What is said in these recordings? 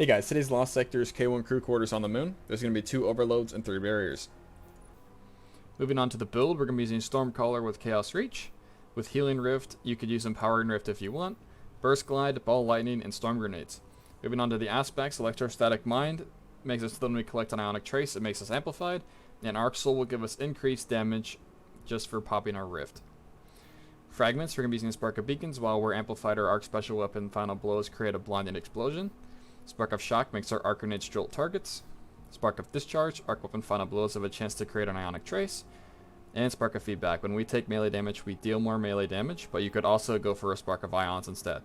Hey guys, today's Lost Sector is K1 crew quarters on the moon. There's going to be 2 overloads and 3 barriers. Moving on to the build, we're going to be using Stormcaller with Chaos Reach. With Healing Rift, you could use Empowering Rift if you want, Burst Glide, Ball Lightning, and Storm Grenades. Moving on to the aspects, Electrostatic Mind makes us when we collect an Ionic Trace, it makes us amplified, and Arc Soul will give us increased damage just for popping our Rift. Fragments, we're going to be using Spark of Beacons while we're amplified our Arc Special Weapon Final Blows create a blinding explosion. Spark of Shock makes our Arc Grenades jolt targets. Spark of Discharge, Arc Weapon Final Blows have a chance to create an Ionic Trace. And Spark of Feedback, when we take melee damage, we deal more melee damage, but you could also go for a Spark of Ions instead.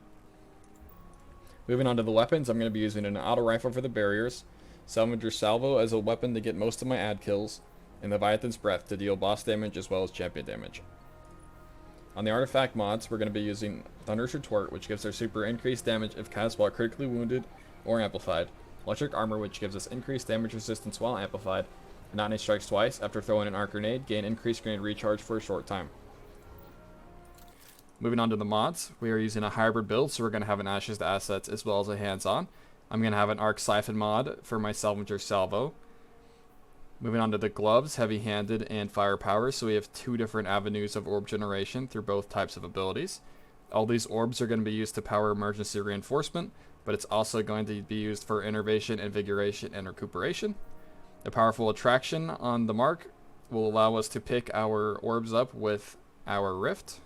Moving on to the weapons, I'm going to be using an auto rifle for the barriers, Salvager Salvo as a weapon to get most of my ad kills, and Leviathan's Breath to deal boss damage as well as champion damage. On the artifact mods, we're going to be using Thunderous Retort, which gives our super increased damage if cast while critically wounded or amplified, Electric Armor, which gives us increased damage resistance while amplified, and Lightning Strikes twice after throwing an Arc Grenade, gain increased grenade recharge for a short time. Moving on to the mods, we are using a hybrid build, so we're going to have an Ashes to Assets as well as a hands-on. I'm going to have an Arc Siphon mod for my Salvager Salvo. Moving on to the gloves, heavy-handed and firepower, so we have 2 different avenues of orb generation through both types of abilities. All these orbs are going to be used to power emergency reinforcement, but it's also going to be used for innervation, invigoration, and recuperation. A powerful attraction on the mark will allow us to pick our orbs up with our Rift.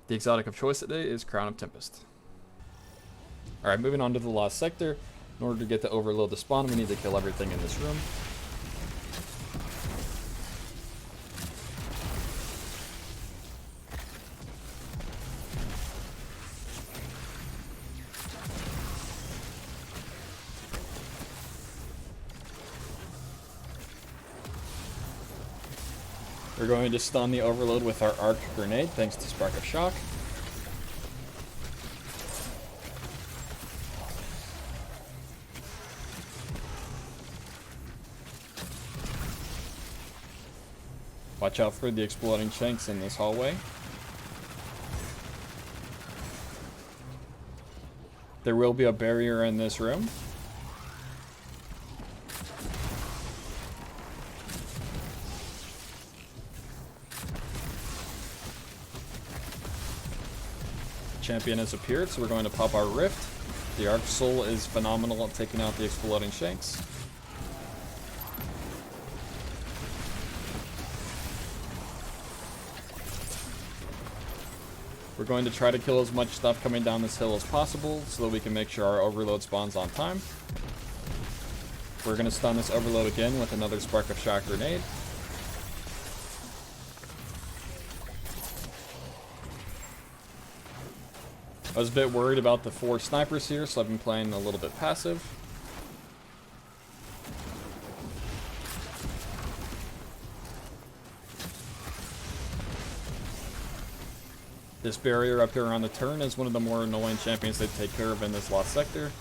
The exotic of choice today is Crown of Tempest. Alright, moving on to the Lost Sector. In order to get to overload the spawn, we need to kill everything in this room. We're going to stun the overload with our Arc Grenade thanks to Spark of Shock. Watch out for the exploding shanks in this hallway. There will be a barrier in this room. Champion has appeared, so we're going to pop our Rift. The Arc Soul is phenomenal at taking out the exploding shanks. We're going to try to kill as much stuff coming down this hill as possible so that we can make sure our overload spawns on time. We're going to stun this overload again with another Spark of Shock grenade. I was a bit worried about the 4 snipers here, so I've been playing a little bit passive. This barrier up here on the turn is one of the more annoying champions to take care of in this Lost Sector.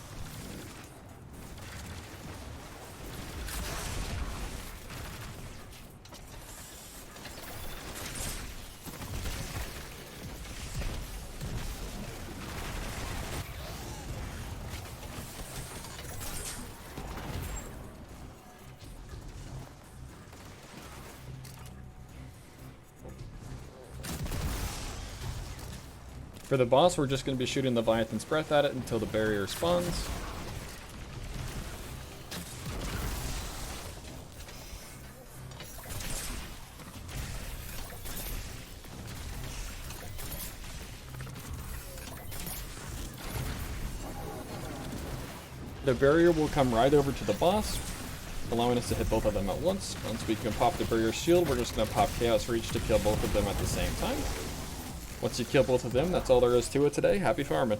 For the boss, we're just going to be shooting the Leviathan's Breath at it until the barrier spawns. The barrier will come right over to the boss, allowing us to hit both of them at once. Once we can pop the barrier shield, we're just going to pop Chaos Reach to kill both of them at the same time. Once you kill both of them, that's all there is to it today. Happy farming.